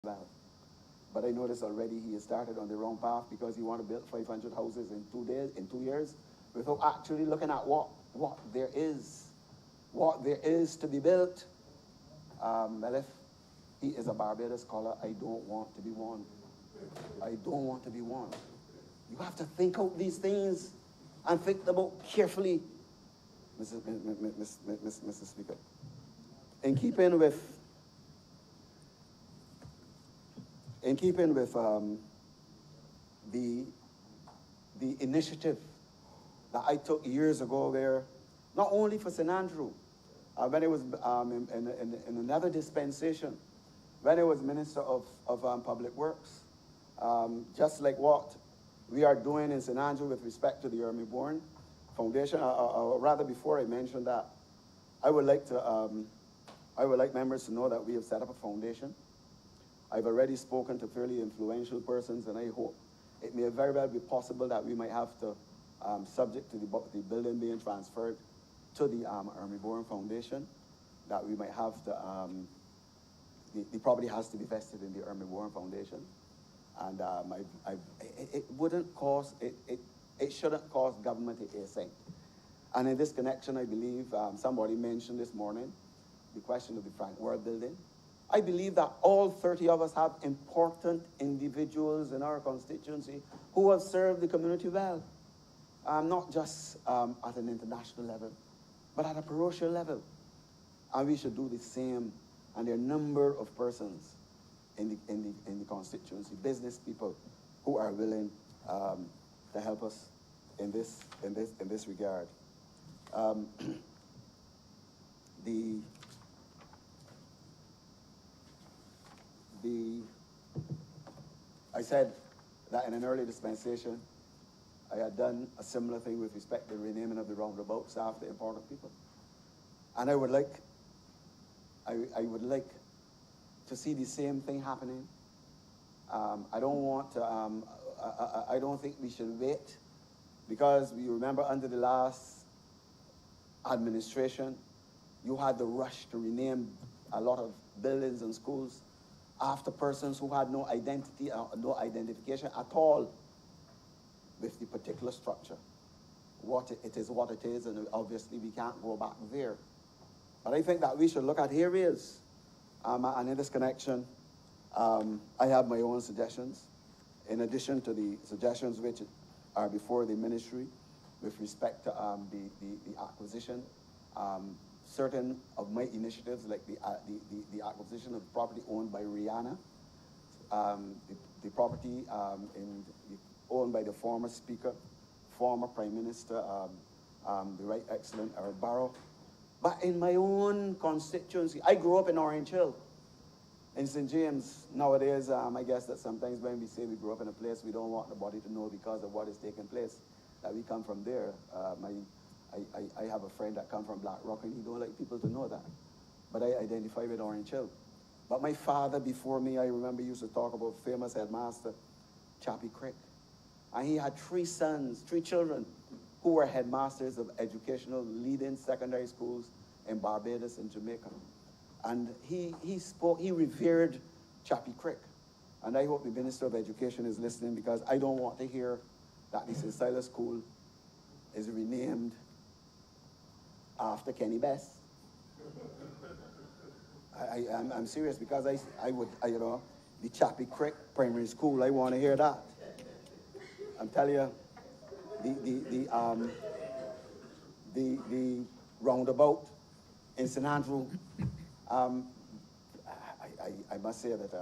well. But I noticed already he has started on the wrong path because he want to build 500 houses in 2 days, in 2 years, without actually looking at what there is to be built. Well, if he is a Barbados scholar, I don't want to be one. I don't want to be one. You have to think out these things and think them out carefully, Mrs. Speaker. In keeping with the initiative that I took years ago, where not only for St. Andrew, when I was in another dispensation, when I was Minister of Public Works, just like what we are doing in St. Andrew with respect to the Ermy Bourne Foundation, or rather before I mention that, I would like members to know that we have set up a foundation. I've already spoken to fairly influential persons, and I hope it may very well be possible that we might have to, subject to the building being transferred to the Ermy Bourne Foundation, that we might have to, the property has to be vested in the Ermy Bourne Foundation. And it wouldn't cost, it shouldn't cost government a cent. And in this connection, I believe somebody mentioned this morning the question of the Frank World building. I believe that all 30 of us have important individuals in our constituency who have served the community well, not just at an international level, but at a parochial level. And we should do the same. And there are a number of persons in the constituency, business people, who are willing to help us in this regard. I said that in an early dispensation, I had done a similar thing with respect to the renaming of the roundabouts after important people. And I would like to see the same thing happening. I don't want to, I don't think we should wait, because you remember under the last administration, you had the rush to rename a lot of buildings and schools after persons who had no identity, no identification at all with the particular structure. It is what it is, and obviously we can't go back there. But I think that we should look at areas, and in this connection, I have my own suggestions, in addition to the suggestions which are before the ministry with respect to the acquisition. Certain of my initiatives, like the acquisition of property owned by Rihanna, the property owned by the former Speaker, former Prime Minister, the Right Excellent Eric Barrow. But in my own constituency, I grew up in Orange Hill, in St. James. Nowadays, I guess that sometimes when we say we grew up in a place, we don't want nobody to know because of what is taking place, that we come from there. I have a friend that come from Black Rock, and he don't like people to know that. But I identify with Orange Hill. But my father before me, I remember, used to talk about famous headmaster, Chappie Crick. And he had 3 sons, 3 children, who were headmasters of educational leading secondary schools in Barbados and Jamaica. And he revered Chappie Crick. And I hope the Minister of Education is listening, because I don't want to hear that the St. Silas School is renamed after Kenny Best. I'm serious, because the Chappie Crick Primary School, I want to hear that. I'm telling you, the roundabout in St. Andrew, I must say that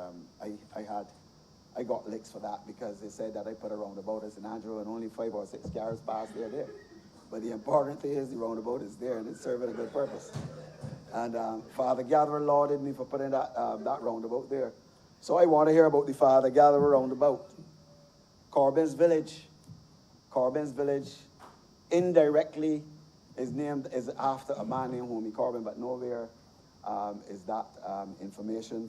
I got licks for that, because they said that I put a roundabout in St. Andrew and only 5 or 6 cars pass there. But the important thing is the roundabout is there, and it's serving a good purpose. And Father Gatherer lauded me for putting that roundabout there. So I want to hear about the Father Gatherer roundabout. Corbin's Village indirectly is after a man named Homie Corbin, but nowhere is that information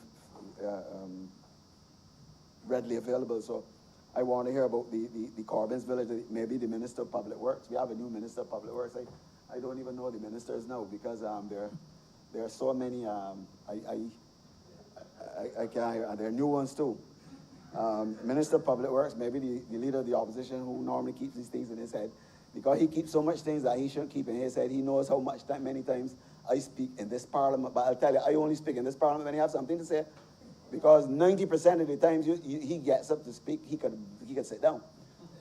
readily available. So I want to hear about the Corbin's Village, maybe the Minister of Public Works. We have a new Minister of Public Works. I don't even know the ministers now, because there are so many. I can't hear. There are new ones too. Minister of Public Works, maybe the leader of the opposition who normally keeps these things in his head, because he keeps so much things that he shouldn't keep in his head. He knows how much time, many times I speak in this parliament, but I'll tell you, I only speak in this parliament when I have something to say, because 90% of the times he gets up to speak, he could sit down.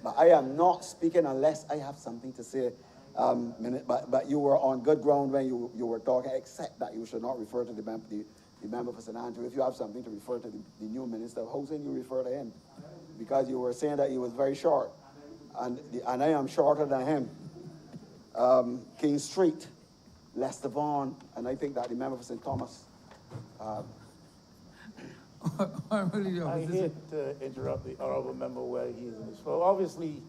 But I am not speaking unless I have something to say. But you were on good ground when you were talking, except that you should not refer to the member for St. Andrew. If you have something to refer to the new Minister of Housing, you refer to him, because you were saying that he was very short, and I am shorter than him. King Street, Lester Vaughan, and I think that the member for St. Thomas. I hate to interrupt the honorable member while he's in his floor. Obviously, he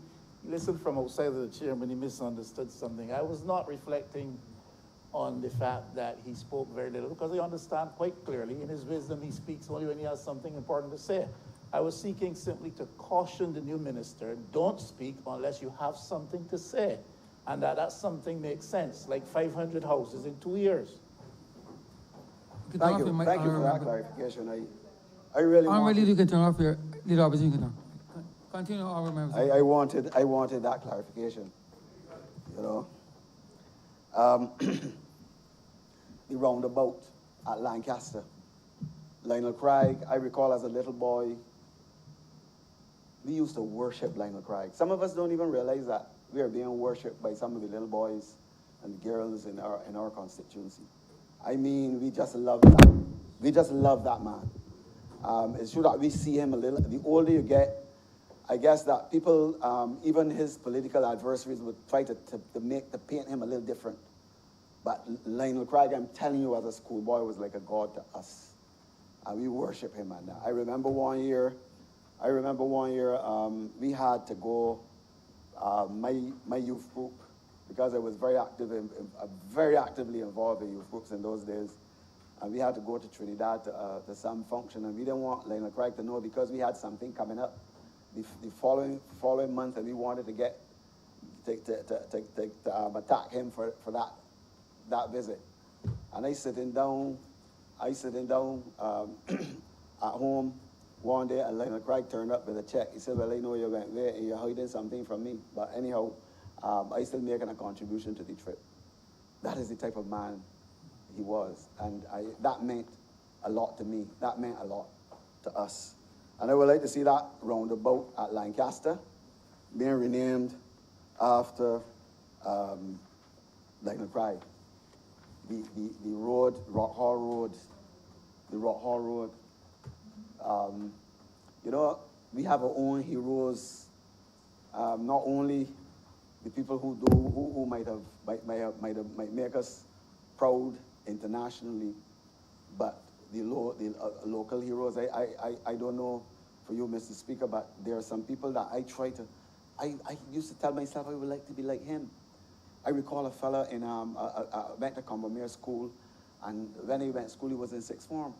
listened from outside of the chairman, he misunderstood something. I was not reflecting on the fact that he spoke very little, because I understand quite clearly in his wisdom he speaks only when he has something important to say. I was seeking simply to caution the new minister, don't speak unless you have something to say. And that something makes sense, like 500 houses in 2 years. Thank you for that clarification. I really wanted... you can turn off your leader opposition. You can continue, honorable members. I wanted that clarification, you know. The roundabout at Lancaster. Lionel Craig, I recall as a little boy, we used to worship Lionel Craig. Some of us don't even realize that we are being worshipped by some of the little boys and girls in our constituency. I mean, we just love that. We just love that man. It's true that we see him a little, the older you get, I guess that people, even his political adversaries would try to paint him a little different. But Lionel Craig, I'm telling you, as a schoolboy, was like a god to us. And we worship him. And I remember one year, we had to go, my youth group, because I was very actively involved in youth groups in those days. And we had to go to Trinidad to some function, and we didn't want Lionel Craig to know, because we had something coming up the following month, and we wanted to attack him for that visit. And I sitting down at home one day, and Lionel Craig turned up with a check. He said, "Well, I know you went there and you're hiding something from me, but anyhow, I still making a contribution to the trip." That is the type of man he was, and that meant a lot to me. That meant a lot to us. And I would like to see that roundabout at Lancaster being renamed after Lionel Craig. The road, Rock Hall Road, you know, we have our own heroes, not only the people who might make us proud internationally, but the local heroes. I don't know for you, Mr. Speaker, but there are some people that I used to tell myself I would like to be like him. I recall a fella went to Combermere School, and when he went to school, he was in sixth form.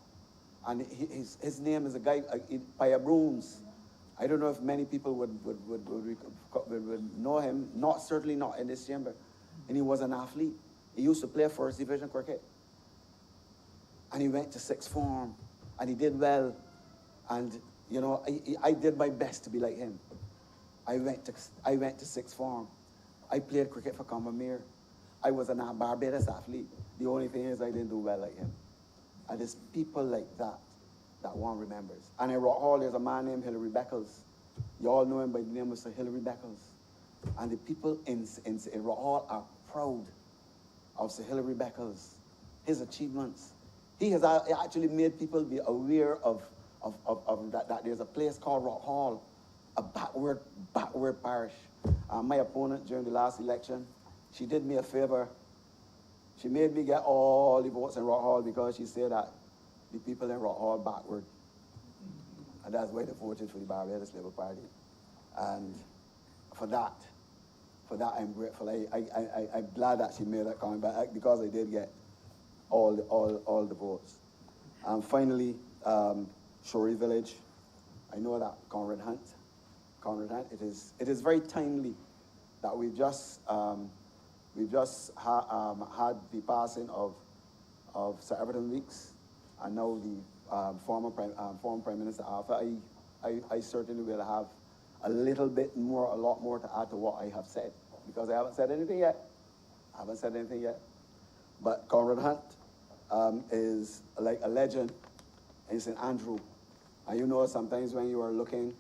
And his name is a guy, Paya Brooms. I don't know if many people would know him, certainly not in this chamber. And he was an athlete. He used to play first division cricket. And he went to sixth form, and he did well. And, you know, I did my best to be like him. I went to sixth form. I played cricket for Combermere. I was a Barbados athlete. The only thing is I didn't do well like him. And there's people like that one remembers. And in Rock Hall, there's a man named Hilary Beckles. You all know him by the name of Sir Hilary Beckles. And the people in Rock Hall are proud of Sir Hilary Beckles, his achievements. He has actually made people be aware of that there's a place called Rock Hall, a backward parish. My opponent during the last election, she did me a favor. She made me get all the votes in Rock Hall because she said that the people in Rock Hall backward. And that's why they voted for the Barbados Labour Party. And for that I'm grateful. I'm glad that she made that comment, but because I did get all the votes. And finally, Shorey Village. I know that Conrad Hunt, it is very timely that we've just had the passing of Sir Everton Weeks, and now former Prime Minister Arthur, I certainly will have a lot more to add to what I have said, because I haven't said anything yet. But Conrad Hunt is like a legend in St. Andrew. And you know, sometimes when you are looking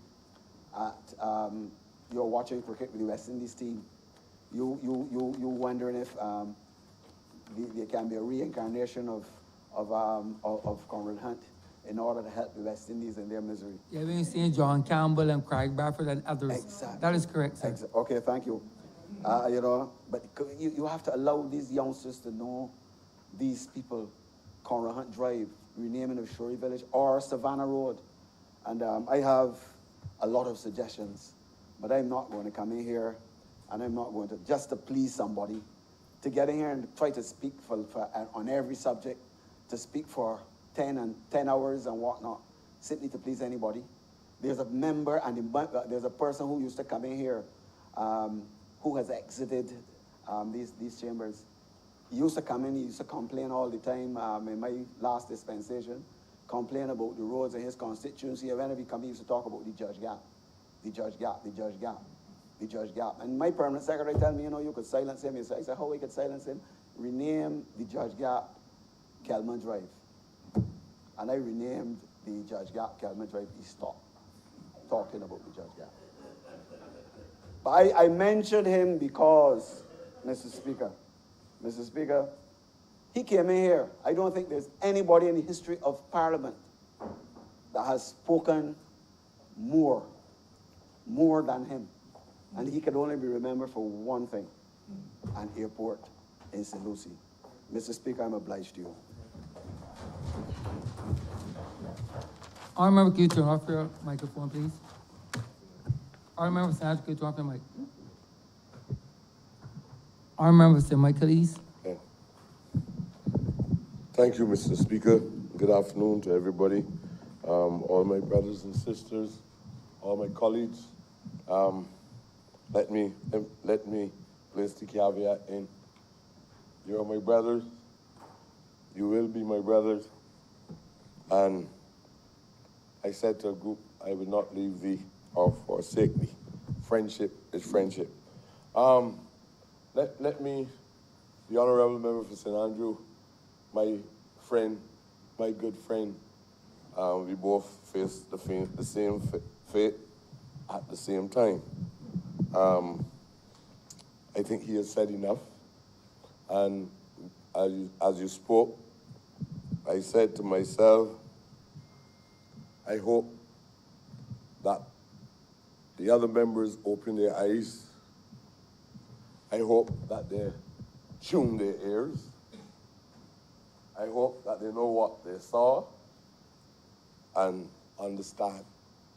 at, you're watching cricket with the West Indies team, you wondering if there can be a reincarnation of Conrad Hunt in order to help the West Indies in their misery. Yeah, when you see John Campbell and Craig Bradford and others. Exactly. That is correct, sir. Okay, thank you. You know, but you have to allow these youngsters to know these people. Conrad Hunt Drive, renaming of Shorey Village, or Savannah Road. And I have a lot of suggestions, but I'm not going to come in here, and I'm not going to, just to please somebody, to get in here and try to speak on every subject, to speak for 10 hours and whatnot, simply to please anybody. There's a member, and there's a person who used to come in here, who has exited these chambers. He used to come in, he used to complain all the time in my last dispensation, complain about the roads in his constituency. And whenever he come, he used to talk about the Judge Gap, the Judge Gap, the Judge Gap, the Judge Gap. And my permanent secretary tell me, you know, you could silence him. I said, how we could silence him? Rename the Judge Gap Kelman Drive. And I renamed the Judge Gap Kelman Drive. He stopped talking about the Judge Gap. But I mentioned him because, Mr. Speaker, he came in here. I don't think there's anybody in the history of Parliament that has spoken more than him. And he could only be remembered for one thing, an airport in St. Lucie. Mr. Speaker, I'm obliged to you. I remember, could you turn off your microphone, please? I remember, Senator, could you turn off your mic? I remember, Sir Michaelis. Okay. Thank you, Mr. Speaker. Good afternoon to everybody, all my brothers and sisters, all my colleagues. Let me place the caveat in. You are my brothers. You will be my brothers. And I said to a group, I will not leave thee or forsake thee. Friendship is friendship. Let me, the honorable member for St. Andrew, my friend, my good friend, we both face the same fate at the same time. I think he has said enough. And as you spoke, I said to myself, I hope that the other members open their eyes. I hope that they tune their ears. I hope that they know what they saw and understand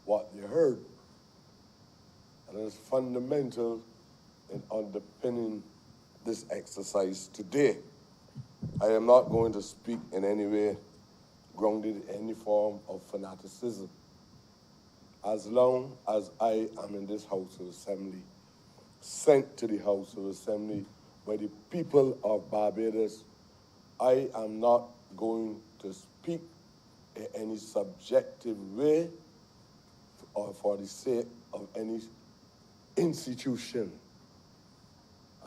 what they heard. And it's fundamental in underpinning this exercise today. I am not going to speak in any way grounded in any form of fanaticism. As long as I am in this House of Assembly, sent to the House of Assembly by the people of Barbados, I am not going to speak in any subjective way or for the sake of any institution.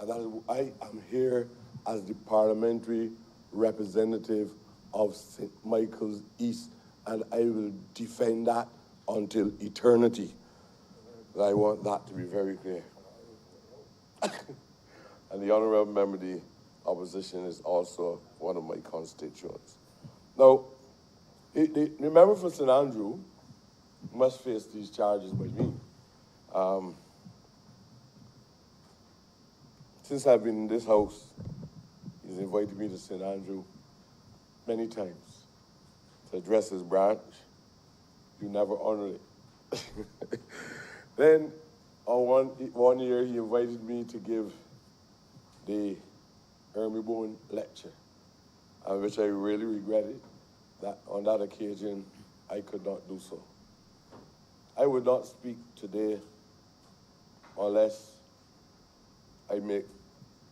And that is, I am here as the parliamentary representative of St. Michael's East, and I will defend that until eternity. And I want that to be very clear. And the honorable member of the opposition is also one of my constituents. Now, the member for St. Andrew must face these charges by me. Since I've been in this house, he's invited me to St. Andrew many times to address his branch. You never honor it. Then, on one year, he invited me to give the Hermie Bowen lecture, which I really regretted that on that occasion, I could not do so. I would not speak today unless I make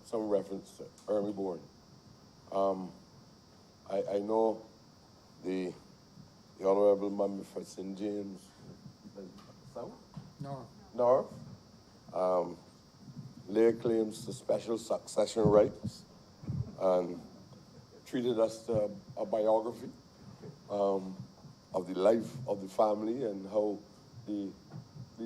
some reference to Hermie Bowen. I know the the Honorable Member for St. James South, No. North, laid claims to special succession rights and treated us to a biography of the life of the family and how these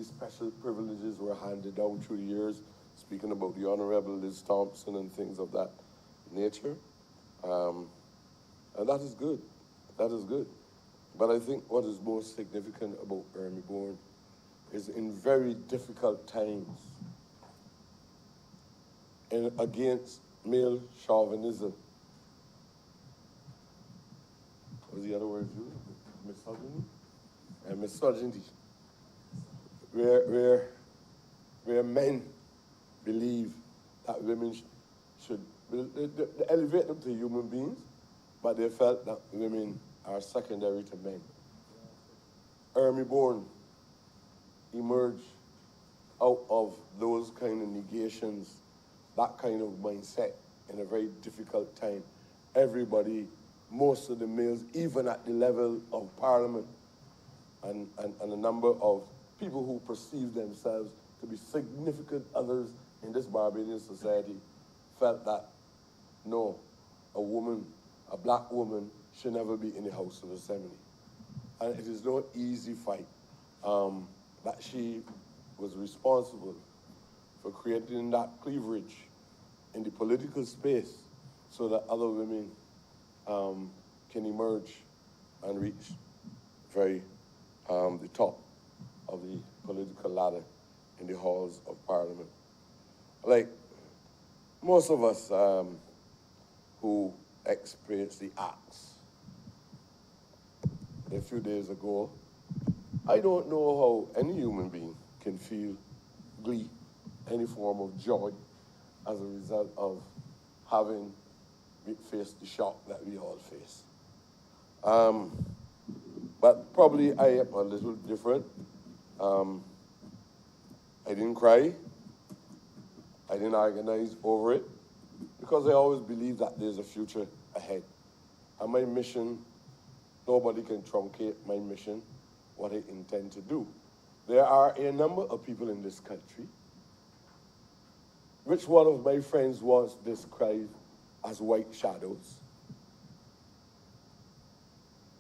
special privileges were handed down through the years, speaking about the Honorable Liz Thompson and things of that nature. And that is good. That is good. But I think what is most significant about Ermi Bourne is in very difficult times and against male chauvinism. What was the other word you? Misogyny? And misogyny. Where men believe that women should they elevate them to human beings, but they felt that women are secondary to men. Ermi Bourne emerged out of those kind of negations, that kind of mindset in a very difficult time. Everybody, most of the males, even at the level of Parliament, and a number of people who perceive themselves to be significant others in this Barbadian society, felt that, no, a woman, a black woman, should never be in the House of Assembly. And it is no easy fight that she was responsible for creating that cleavage in the political space so that other women can emerge and reach the top of the political ladder in the halls of Parliament. Like most of us who experienced the acts a few days ago, I don't know how any human being can feel glee, any form of joy as a result of having faced the shock that we all face. But probably I am a little different. I didn't cry. I didn't agonize over it because I always believe that there's a future ahead. And my mission, nobody can truncate my mission, what I intend to do. There are a number of people in this country, which one of my friends once described as white shadows.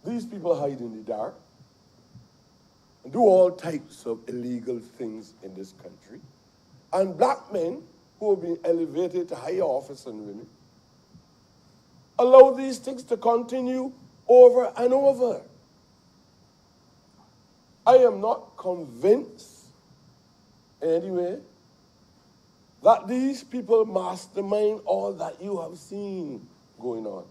These people hide in the dark and do all types of illegal things in this country. And black men who have been elevated to higher office than women allow these things to continue over and over. I am not convinced, anyway, that these people mastermind all that you have seen going on.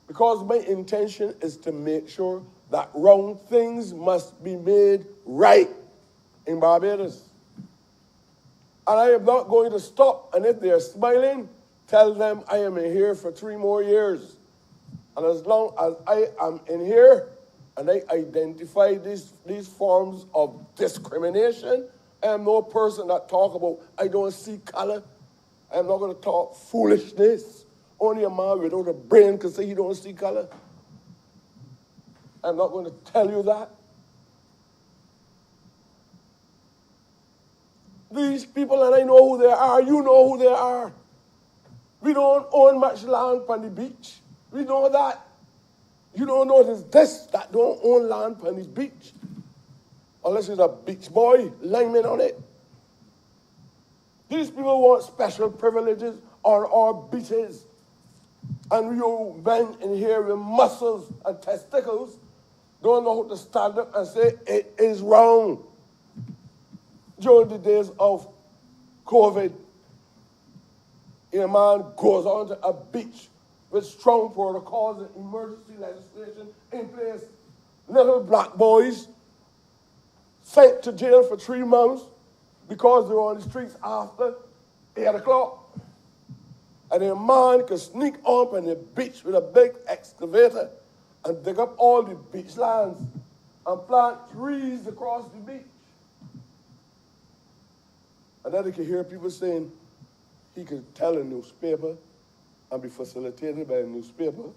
Because my intention is to make sure that wrong things must be made right in Barbados. And I am not going to stop, and if they're smiling, tell them I am in here for 3 more years. And as long as I am in here, and I identify these forms of discrimination, I am no person that talk about, I don't see color. I am not going to talk foolishness. Only a man without a brain can say he don't see color. I'm not going to tell you that. These people, and I know who they are, you know who they are. We don't own much land on the beach. We know that. You don't notice this, that don't own land on this beach. Unless it's a beach boy, lineman on it. These people want special privileges on our beaches. And you men in here with muscles and testicles don't know how to stand up and say it is wrong. During the days of COVID, a man goes onto a beach with strong protocols and emergency legislation in place. Little black boys sent to jail for 3 months because they were on the streets after 8 o'clock. And a man could sneak up on the beach with a big excavator and dig up all the beach lands and plant trees across the beach. And then you could hear people saying he could tell a newspaper and be facilitated by a newspaper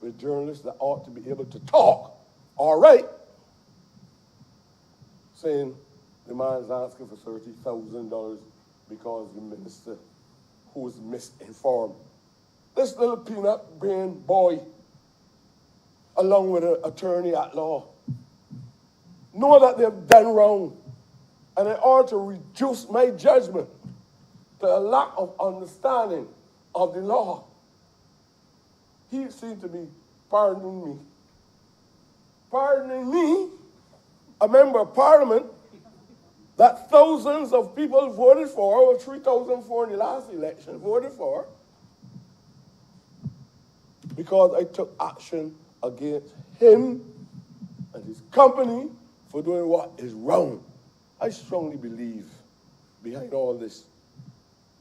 with journalists that ought to be able to talk, all right, saying the man is asking for $30,000 because the minister who was misinformed. This little peanut brain boy, along with an attorney at law, know that they've done wrong, and in order to reduce my judgment to a lack of understanding of the law, he seemed to be pardoning me. Pardoning me, a member of parliament that thousands of people voted for, over 3,004 in the last election voted for, because I took action against him and his company for doing what is wrong. I strongly believe behind all this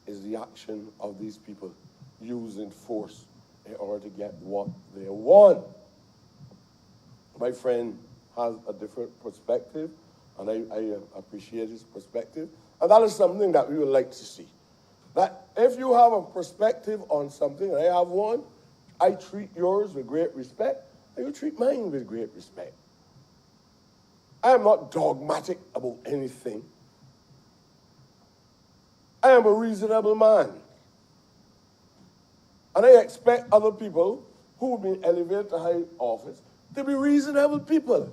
is the action of these people using force in order to get what they want. My friend has a different perspective, and I appreciate his perspective. And that is something that we would like to see. That if you have a perspective on something, and I have one, I treat yours with great respect, and you treat mine with great respect. I am not dogmatic about anything. I am a reasonable man. And I expect other people who have been elevated to high office to be reasonable people.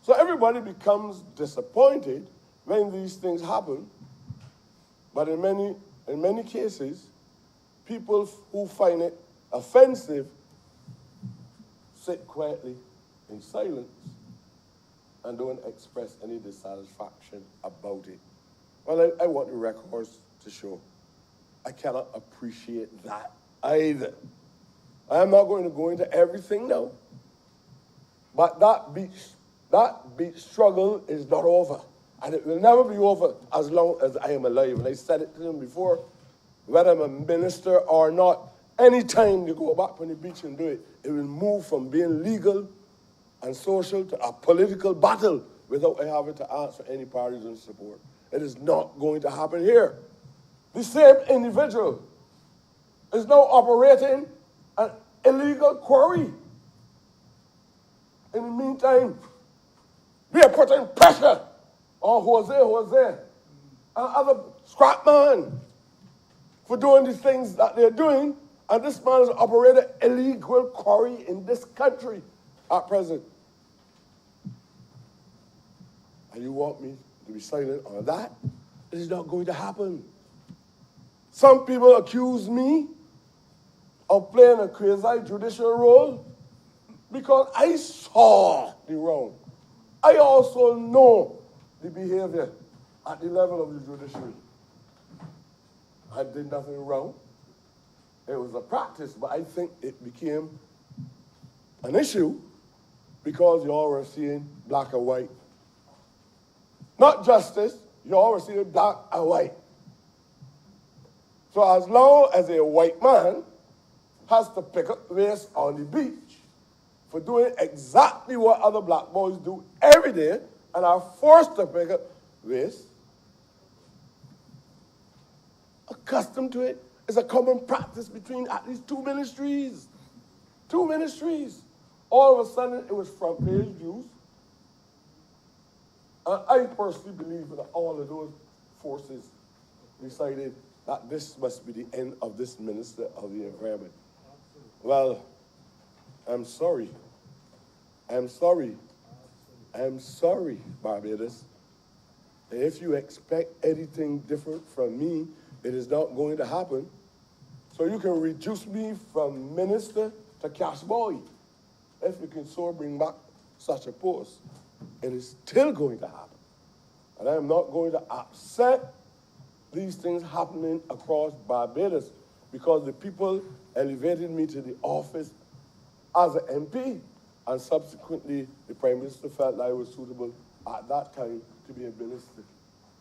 So everybody becomes disappointed when these things happen. But in many cases, people who find it offensive sit quietly in silence and don't express any dissatisfaction about it. Well, I want the records to show I cannot appreciate that either. I am not going to go into everything now, but that beach struggle is not over, and it will never be over as long as I am alive. And I said it to them before, whether I'm a minister or not, any time you go back on the beach and do it, it will move from being legal and social to a political battle without having to ask for any partisan support. It is not going to happen here. The same individual is now operating an illegal quarry. In the meantime, we are putting pressure on Jose, and other scrapman for doing the things that they're doing, and this man is operating illegal quarry in this country at present. And you want me to be silent on that? It is not going to happen. Some people accuse me of playing a quasi-judicial role because I saw the wrong. I also know the behavior at the level of the judiciary. I did nothing wrong. It was a practice, but I think it became an issue because you all were seeing black and white. Not justice, you all were seeing black and white. So as long as a white man has to pick up race on the beach for doing exactly what other black boys do every day and are forced to pick up race, accustomed to it, is a common practice between at least two ministries. Two ministries. All of a sudden, it was front page news. And I personally believe that all of those forces decided that this must be the end of this Minister of the Environment. Well, I'm sorry. I'm sorry, Barbados. If you expect anything different from me, it is not going to happen. So you can reduce me from minister to cash boy. If you can so bring back such a post, it is still going to happen. And I am not going to upset these things happening across Barbados because the people elevated me to the office as an MP, and subsequently the Prime Minister felt that I was suitable at that time to be a minister.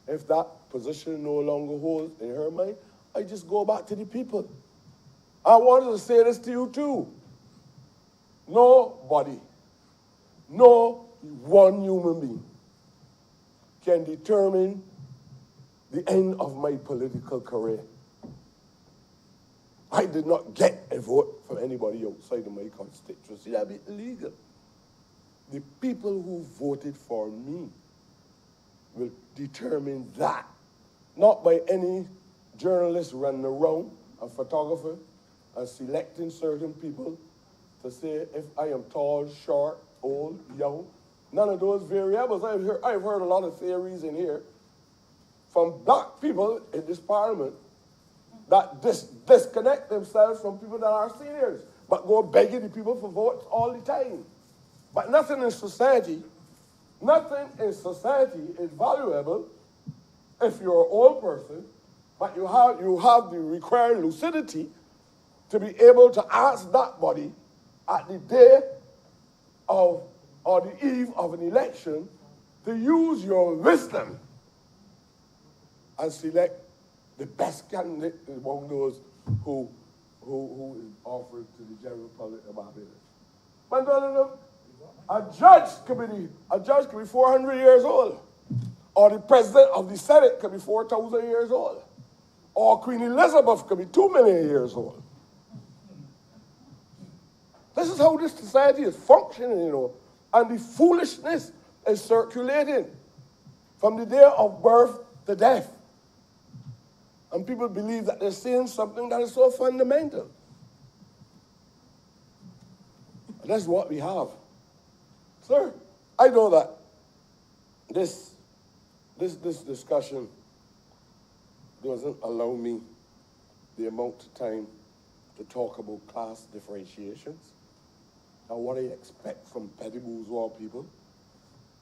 If that position no longer holds in her mind, I just go back to the people. I wanted to say this to you too. Nobody, no one human being can determine the end of my political career. I did not get a vote for from anybody outside of my constituency. That'd be illegal. The people who voted for me will determine that, not by any journalist running around, a photographer, and selecting certain people to say if I am tall, short, old, young. None of those variables. I've heard a lot of theories in here from black people in this parliament that disconnect themselves from people that are seniors, but go begging the people for votes all the time. But nothing in society is valuable if you're an old person, but you have the required lucidity to be able to ask that body at the day of or the eve of an election to use your wisdom and select the best candidate among those who is offered to the general public of Barbados. But none of them, a judge could be 400 years old, or the president of the Senate could be 4,000 years old, or Queen Elizabeth could be 2 million years old. This is how this society is functioning, you know, and the foolishness is circulating from the day of birth to death. And people believe that they're saying something that is so fundamental. And that's what we have. Sir, I know that this discussion doesn't allow me the amount of time to talk about class differentiations and what I expect from petty bourgeois people,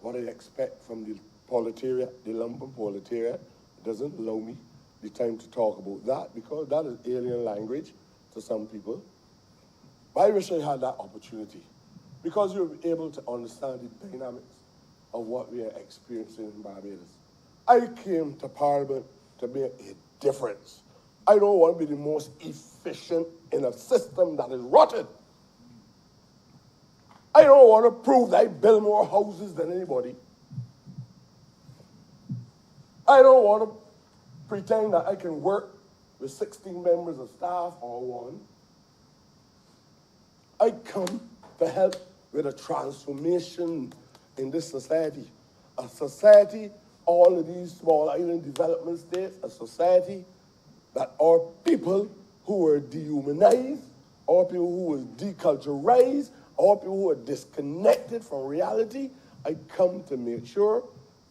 what I expect from the proletariat, the lumpen proletariat. It doesn't allow me the time to talk about that because that is alien language to some people. But I wish I had that opportunity because you'll be able to understand the dynamics of what we are experiencing in Barbados. I came to Parliament to make a difference. I don't want to be the most efficient in a system that is rotten. I don't want to prove that I build more houses than anybody. I don't want to pretend that I can work with 16 members of staff or one. I come to help with a transformation in this society. A society, all of these small island development states, a society that are people who were dehumanized, or people who were deculturized, or people who are disconnected from reality. I come to make sure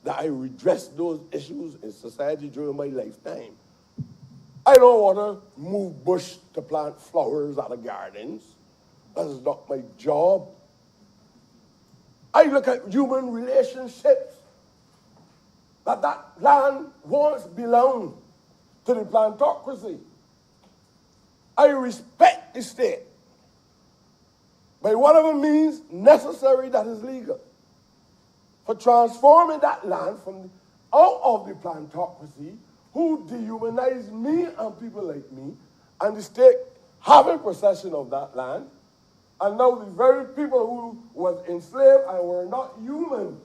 that I redress those issues in society during my lifetime. I don't want to move bush to plant flowers out of gardens. That is not my job. I look at human relationships. That land once belonged to the plantocracy. I respect the state by whatever means necessary that is legal for transforming that land out of the plantocracy who dehumanized me and people like me, and the state having possession of that land, and now the very people who was enslaved and were not human,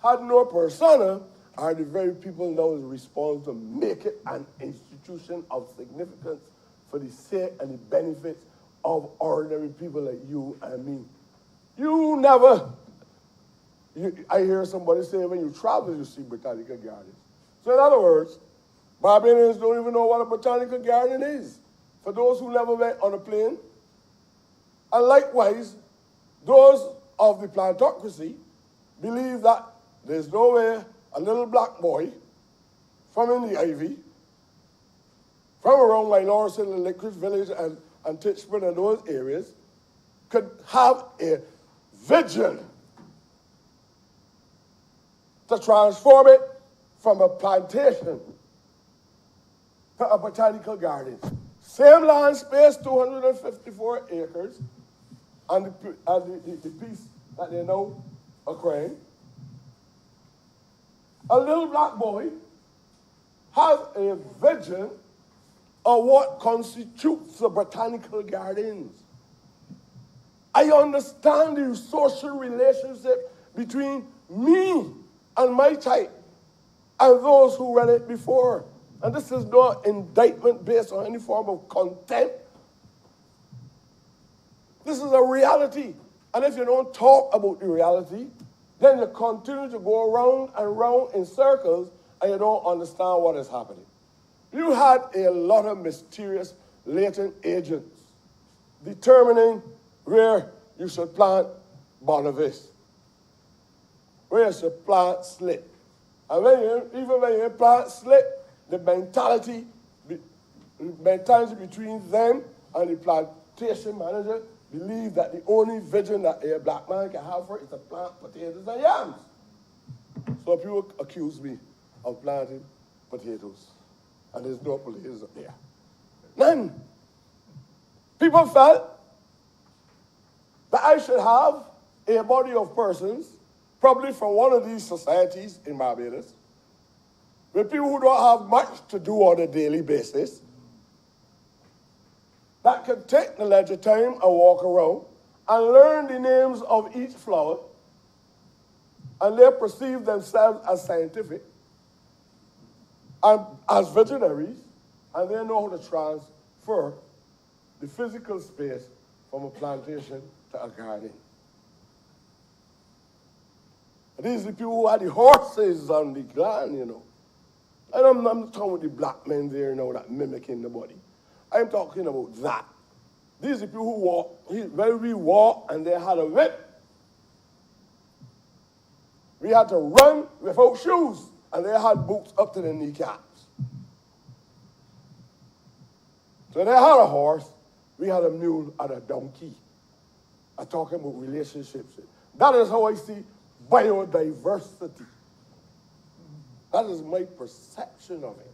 had no persona, are the very people now responsible to make it an institution of significance for the sake and the benefits of ordinary people like you and me. I hear somebody say when you travel, you see botanical gardens. So in other words, Barbadians don't even know what a botanical garden is, for those who never went on a plane. And likewise, those of the plantocracy believe that there's no way a little black boy from in the Ivy, from around my Lawrence and Licorice Village and Titchburn and those areas, could have a vision to transform it from a plantation to a botanical garden. Same land space, 254 acres, and the piece that they now acquiring. A little black boy has a vision of what constitutes the botanical gardens. I understand the social relationship between me and my type and those who ran it before. And this is no indictment based on any form of contempt. This is a reality. And if you don't talk about the reality, then you continue to go around and round in circles and you don't understand what is happening. You had a lot of mysterious latent agents determining where you should plant Bonavis, where you should plant slip. And even when you plant slip, the mentality between them and the plantation manager believe that the only vision that a black man can have for it is to plant potatoes and yams. So people accuse me of planting potatoes, and there's no potatoes up there. None. People felt that I should have a body of persons, probably from one of these societies in Barbados, with people who don't have much to do on a daily basis, that can take the leisure time and walk around and learn the names of each flower, and they perceive themselves as scientific and as visionaries, and they know how to transfer the physical space from a plantation to a garden. These are the people who had the horses on the land, you know. And I'm not talking about the black men there, you know, that mimicking the body. I'm talking about that. These are people who walk, when we walk and they had a whip, we had to run without shoes, and they had boots up to their kneecaps. So they had a horse, we had a mule and a donkey. I'm talking about relationships. That is how I see biodiversity. That is my perception of it.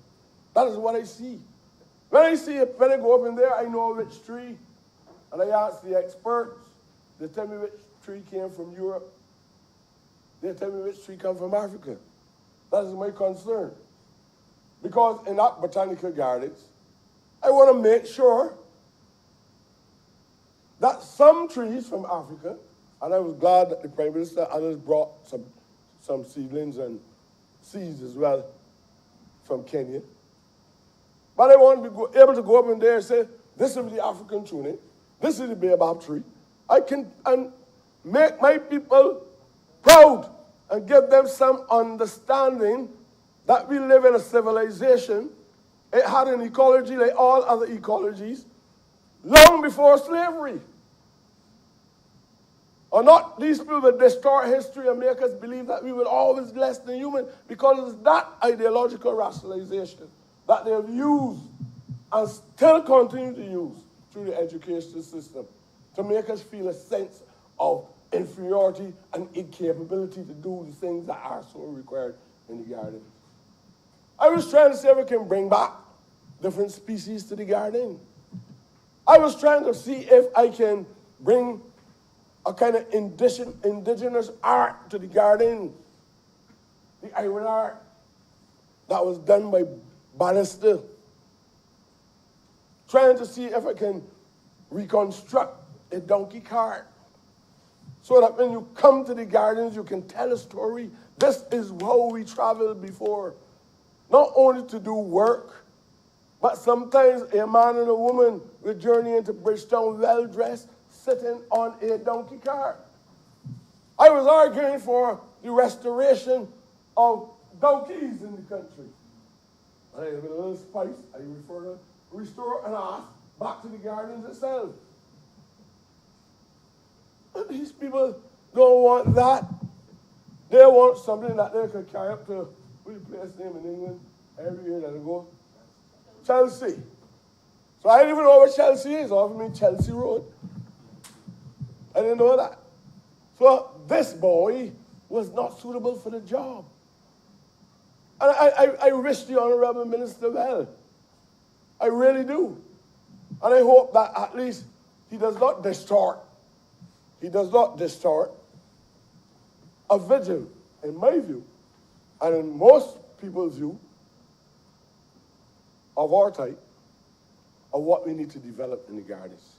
That is what I see. When I go up in there, I know which tree, and I ask the experts. They tell me which tree came from Europe. They tell me which tree comes from Africa. That is my concern. Because in that botanical gardens, I want to make sure that some trees from Africa, and I was glad that the Prime Minister and others brought some seedlings and seeds as well from Kenya. But I want to be able to go up in there and say, this is the African tunic, this is the baobab tree. I can make my people proud and give them some understanding that we live in a civilization. It had an ecology like all other ecologies long before slavery. Or not these people that distort history and make us believe that we were always less than human, because it's that ideological rationalization that they've used and still continue to use through the education system to make us feel a sense of inferiority and incapability to do the things that are so required in the garden. I was trying to see if I can bring back different species to the garden. I was trying to see if I can bring a kind of indigenous art to the garden, the iron art that was done by Bannister. Trying to see if I can reconstruct a donkey cart so that when you come to the gardens, you can tell a story. This is how we traveled before. Not only to do work, but sometimes a man and a woman will journey into Bridgetown well-dressed, sitting on a donkey cart. I was arguing for the restoration of donkeys in the country. And with a little spice, I refer to restore an ass back to the gardens itself. But these people don't want that. They want something that they can carry up to, what's the place name in England every year that they go? Chelsea. So I didn't even know where Chelsea is. Off me Chelsea Road. I didn't know that. So this boy was not suitable for the job. And I wish the Honorable Minister well. I really do. And I hope that at least he does not distort. He does not distort a vision, in my view, and in most people's view, of our type, of what we need to develop in the gardens.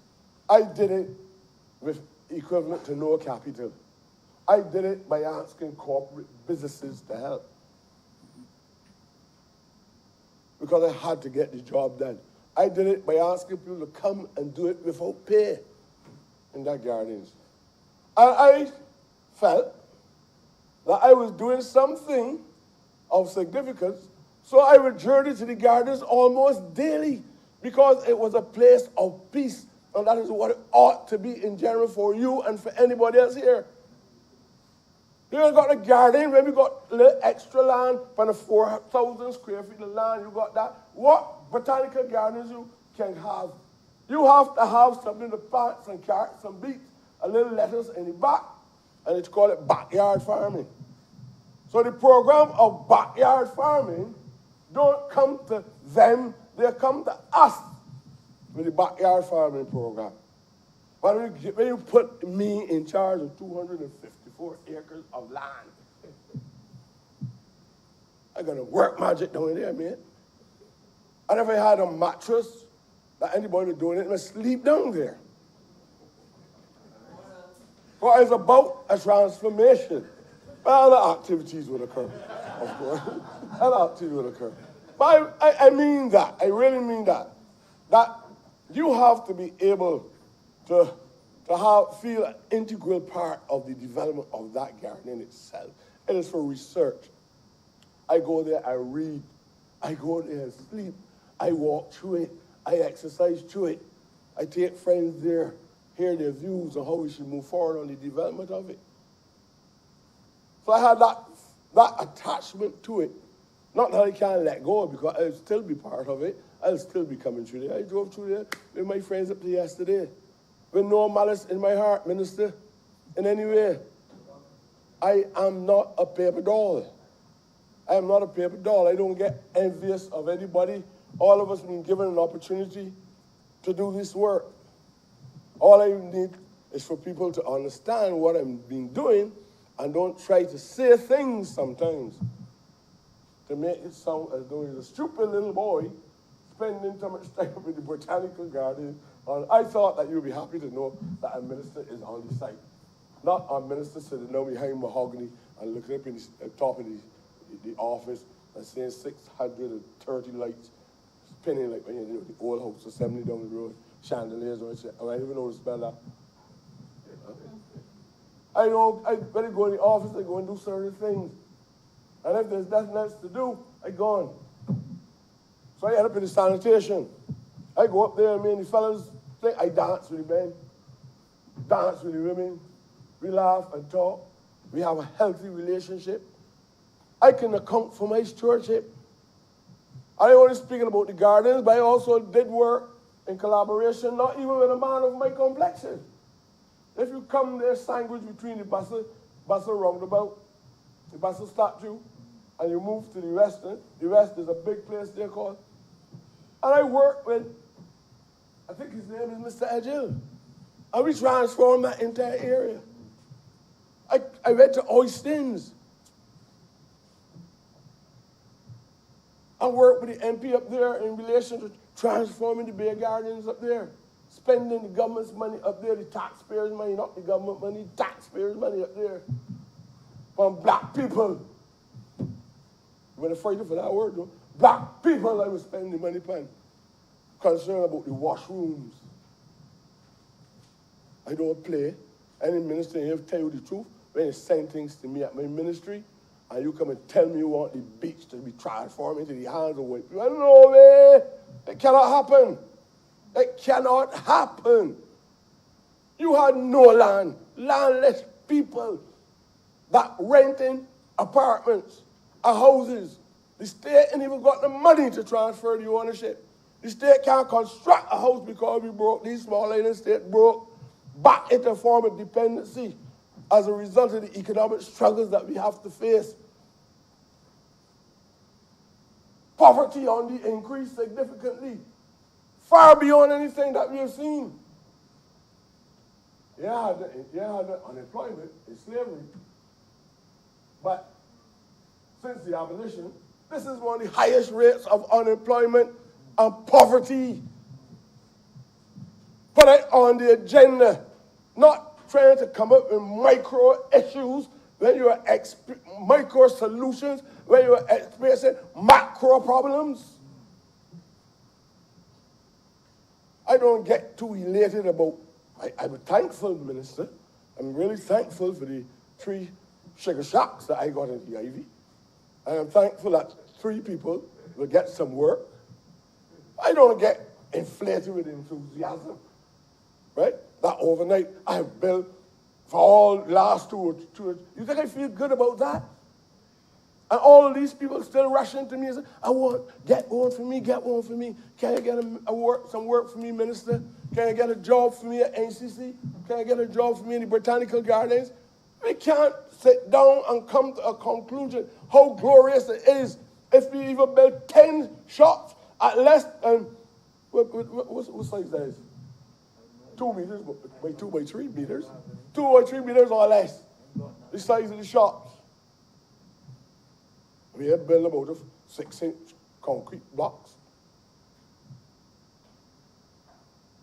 I did it with equivalent to no capital. I did it by asking corporate businesses to help, because I had to get the job done. I did it by asking people to come and do it without pay. in that gardens. And I felt that I was doing something of significance, so I would journey to the gardens almost daily because it was a place of peace, and that is what it ought to be in general for you and for anybody else here. You got a garden, maybe you got a little extra land, from the 4,000 square feet of land, you got that. What botanical gardens you can have? You have to have something to plant, some carrots, some beets, a little lettuce in the back, and it's called it backyard farming. So the program of backyard farming don't come to them, they come to us with the backyard farming program. But when you put me in charge of 254 acres of land, I'm gonna work magic down there, man. And if I had a mattress that anybody was doing it, I sleep down there. Well, it's about a transformation. Well, other activities would occur, of course. Other activities would occur. But I mean that. I really mean that. That you have to be able to feel an integral part of the development of that garden in itself. It is for research. I go there, I read. I go there and sleep. I walk through it. I exercise through it. I take friends there, hear their views on how we should move forward on the development of it. So I had that attachment to it. Not that I can't let go, because I'll still be part of it. I'll still be coming through there. I drove through there with my friends up there yesterday. With no malice in my heart, Minister, in any way. I am not a paper doll. I am not a paper doll. I don't get envious of anybody. All of us have been given an opportunity to do this work. All I need is for people to understand what I've been doing and don't try to say things sometimes to make it sound as though he's a stupid little boy spending so much time with the botanical garden. And I thought that you'd be happy to know that a minister is on the site. Not a minister sitting down behind mahogany and looking up in the top of the office and seeing 630 lights spinning like when you do the old house assembly down the road, chandeliers or shit. I don't even know how to spell that. I better go in the office and go and do certain things. And if there's nothing else to do, I go on. So I end up in the sanitation. I go up there, me and the fellas, I dance with the men, dance with the women. We laugh and talk. We have a healthy relationship. I can account for my stewardship. I only speaking about the gardens, but I also did work in collaboration, not even with a man of my complexion. If you come there sandwiched between the Basel roundabout, the Basel statue, and you move to the western, the west is a big place there called. And I work with, I think his name is Mr. Agil. And we transformed that entire area. I went to Oistins. I worked with the MP up there in relation to transforming the Bay Gardens up there. Spending the government's money up there, the taxpayers' money, not the government money, taxpayers' money up there. From black people. When I'm fighting for that word, though. Black people I was spending the money upon. Concerned about the washrooms. I don't play. Any minister here tell you the truth. When they send things to me at my ministry, and you come and tell me you want the beach to be transformed into the hands of white people. No way. It cannot happen. It cannot happen. You had no land, landless people that renting apartments or houses. The state ain't even got the money to transfer the ownership. The state can't construct a house because we broke, these small island states broke back into a form of dependency as a result of the economic struggles that we have to face. Poverty on the increase significantly, far beyond anything that we have seen. Yeah, the unemployment is slavery. But since the abolition, this is one of the highest rates of unemployment and poverty. Put it on the agenda, not trying to come up with micro issues when you are micro solutions, when you are experiencing macro problems. I don't get too elated about I'm thankful, Minister. I'm really thankful for the 3 sugar shacks that I got in the Ivy. I am thankful that 3 people will get some work. I don't get inflated with enthusiasm, right? That overnight I have built for all the last 2 or 2. You think I feel good about that? And all of these people still rushing to me and say, get one for me. Can you get some work for me, Minister? Can you get a job for me at NCC? Can you get a job for me in the Botanical Gardens? We can't sit down and come to a conclusion how glorious it is if we even build 10 shops at less than, what size that is? 2 meters by 2 by 3 meters. 2 by 3 meters or less. The size of the shops. We have built about of 6-inch concrete blocks.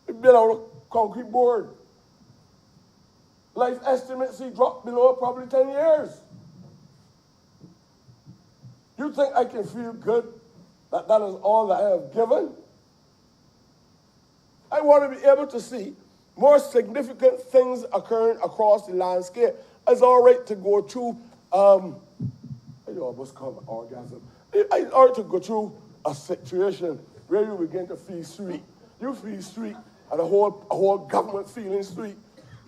We built out a concrete board. Life estimates he dropped below probably 10 years. You think I can feel good that that is all that I have given? I want to be able to see more significant things occurring across the landscape. It's all right to go through, I almost call it orgasm. It's all right to go through a situation where you begin to feel sweet. You feel sweet, and a whole government feeling sweet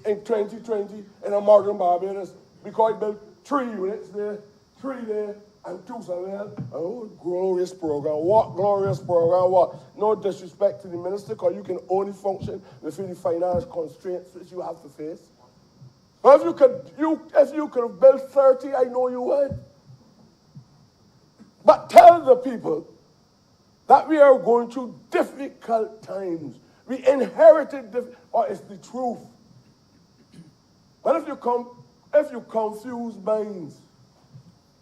in 2020 in a modern Barbados because it built 3 units there, 3 there, and 2 somewhere else. Oh, glorious program. What glorious program, what? No disrespect to the minister, because you can only function within the financial constraints which you have to face. But if you could have built 30, I know you would. But tell the people that we are going through difficult times. We inherited it's the truth. But if you confuse minds,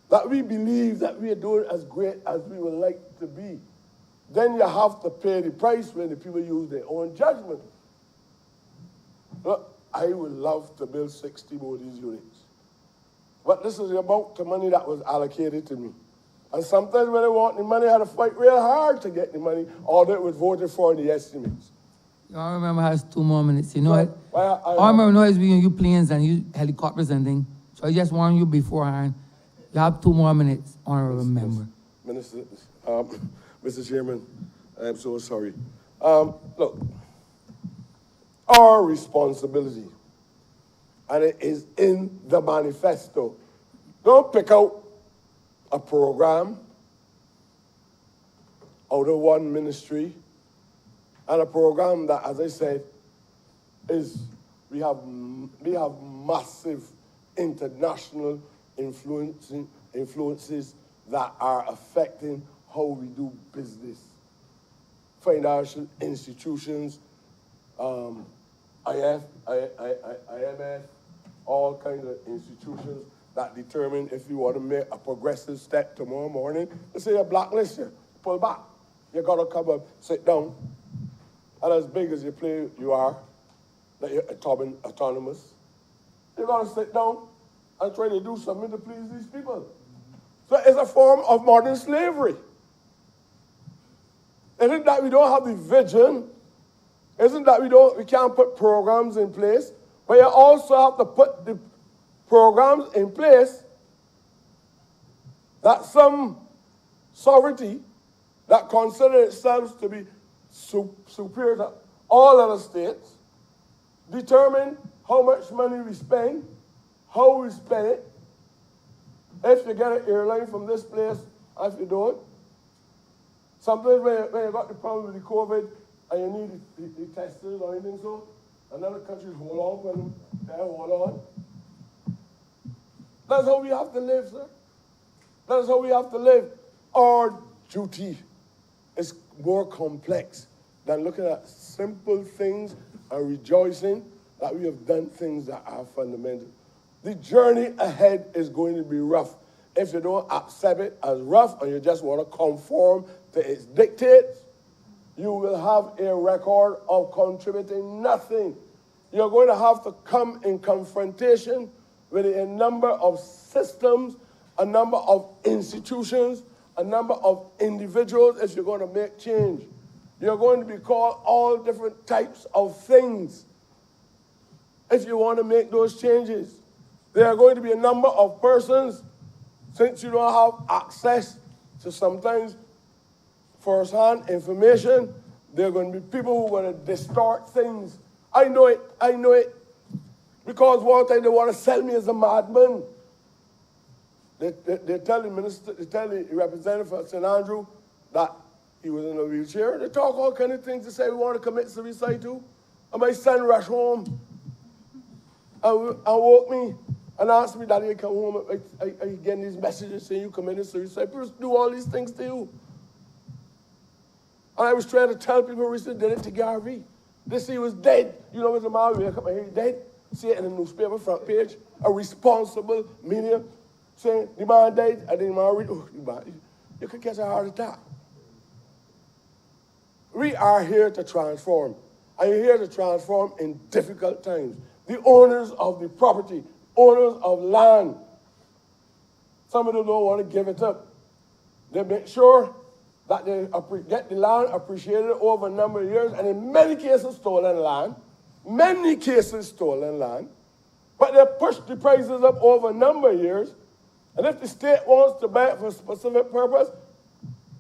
that we believe that we are doing as great as we would like to be, then you have to pay the price when the people use their own judgment. Look, I would love to build 60 more of these units. But this is the amount of money that was allocated to me. And sometimes when I want the money, I had to fight real hard to get the money, although it was voted for in the estimates. Y'all remember has 2 more minutes. You know what? I remember noise between you planes and you helicopters and things. So I just warned you beforehand. You have 2 more minutes, honorable member. Minister, Mr. Chairman, I'm so sorry. Look, our responsibility, and it is in the manifesto. Don't pick out a program out of one ministry, and a program that, as I said, we have massive international influences that are affecting how we do business. Financial institutions, IMF, all kinds of institutions that determine if you want to make a progressive step tomorrow morning. Let's say you blacklist you, pull back. You got to come up, sit down, and as big as you are, that you're autonomous, you got to sit down and try to do something to please these people. So it's a form of modern slavery. Isn't that we don't have the vision? Isn't that we can't put programs in place? But you also have to put the programs in place that some sovereignty that consider itself to be superior to all other states determine how much money we spend, how we spend it, if you get an airline from this place, if you don't. Sometimes when you got the problem with the COVID and you need the testers or anything so, another countries hold on when they hold on. That's how we have to live, sir. That's how we have to live. Our duty is more complex than looking at simple things and rejoicing that we have done things that are fundamental. The journey ahead is going to be rough. If you don't accept it as rough and you just want to conform to its dictates, you will have a record of contributing nothing. You're going to have to come in confrontation with a number of systems, a number of institutions, a number of individuals if you're going to make change. You're going to be called all different types of things. if you want to make those changes. There are going to be a number of persons, since you don't have access to sometimes first-hand information, there are going to be people who are going to distort things. I know it. Because one time they want to sell me as a madman. They tell the minister, they tell the representative of St. Andrew that he was in a wheelchair. They talk all kind of things to say we want to commit suicide too. And my son rushed home and woke me and asked me, Daddy, I come home, I getting these messages saying you committed suicide. People do all these things to you. And I was trying to tell people recently did it to Garvey. They say he was dead. You know, Mr. Man, wake up and he's dead. See it in the newspaper front page. A responsible media saying the man died and the man read, you could catch a heart attack. We are here to transform. And you're here to transform in difficult times. The owners of the property, owners of land, some of them don't want to give it up. They make sure that they get the land appreciated over a number of years, and in many cases stolen land, but they push the prices up over a number of years, and if the state wants to buy it for a specific purpose,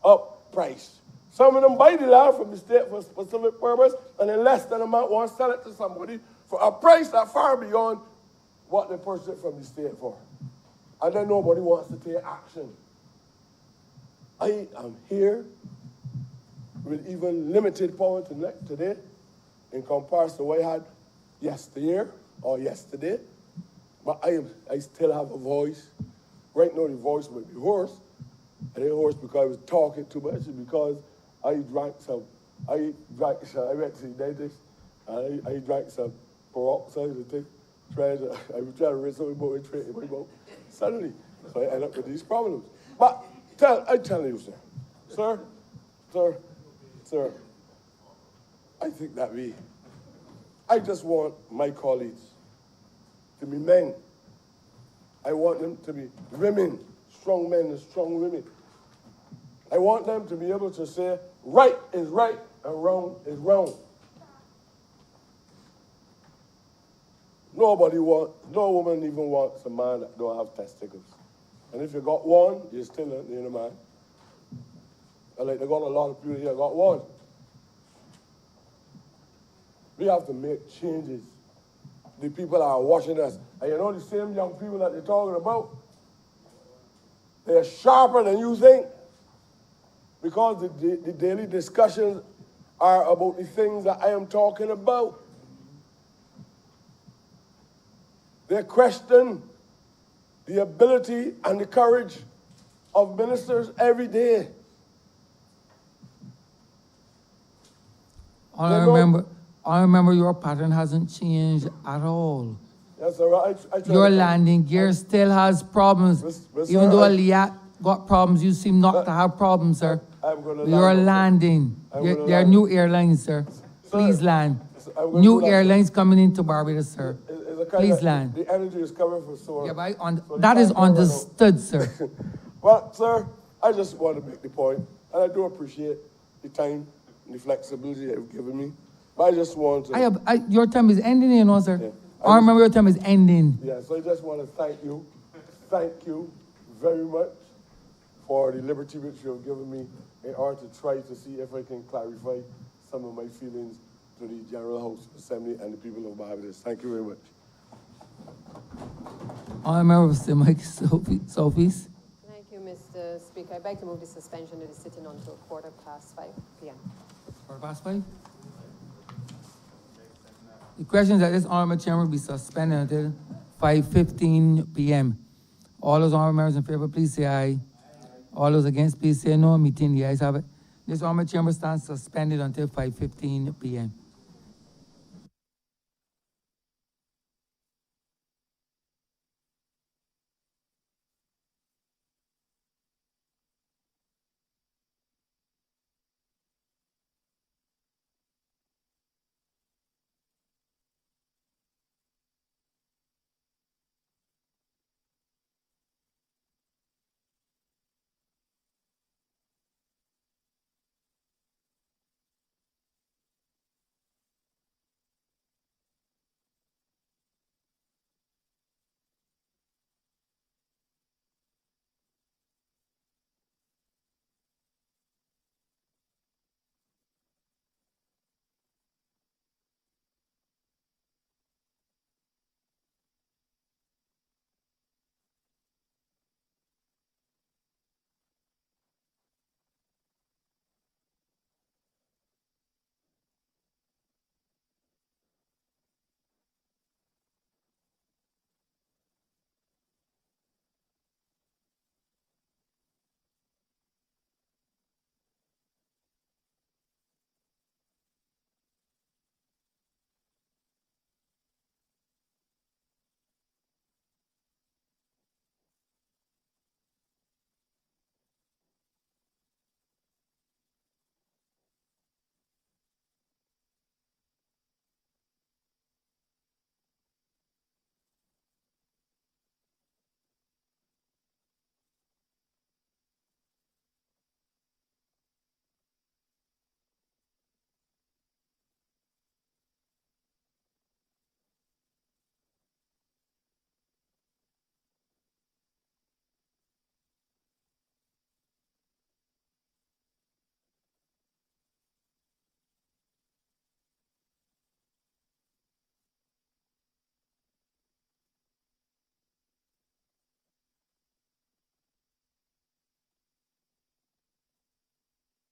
up price. Some of them buy the land from the state for a specific purpose, and in less than a month want to sell it to somebody for a price that far beyond what they purchased it from the state for. And then nobody wants to take action. I am here with even limited power today in comparison to what I had yesterday or yesterday. But I still have a voice. Right now the voice might be hoarse. I ain't hoarse because I was talking too much, because I went to the dentist, and I drank some peroxide and thing. I was trying to rinse my mouth suddenly. So I end up with these problems. But I'm telling you, sir, I think that I just want my colleagues to be men. I want them to be women, strong men and strong women. I want them to be able to say, right is right and wrong is wrong. No woman even wants a man that don't have testicles. And if you got one, you're still a man. And like they got a lot of people here got one. We have to make changes. The people are watching us. And you know the same young people that they're talking about? They're sharper than you think. Because the daily discussions are about the things that I am talking about. They question the ability and the courage of ministers every day. I remember your pattern hasn't changed at all. Yes, sir. Your landing gear still has problems. Even though Aliyat got problems, you seem not to have problems, sir. You're landing. There are new airlines, sir. Please land. New airlines coming into Barbados, sir. Please land. The energy is coming from solar. Yeah, but that is understood, sir. Well, sir, I just want to make the point, and I do appreciate the time and the flexibility that you've given me. But I just want to... your time is ending, you know, sir. Yeah. I remember your time is ending. Yeah, so I just want to thank you very much for the liberty which you have given me in order to try to see if I can clarify some of my feelings to the General House Assembly and the people of Barbados. Thank you very much. I remember Mr. Mike Sophie's. Thank you, Mr. Speaker. I beg to move the suspension of the sitting until 5:15 p.m. 5:15? The question is that this honorable chairman will be suspended until 5:15 p.m. All those honorable members in favor, please say aye. All those against, please say no. Meeting the ayes have it. This honorable chairman stands suspended until 5:15 p.m.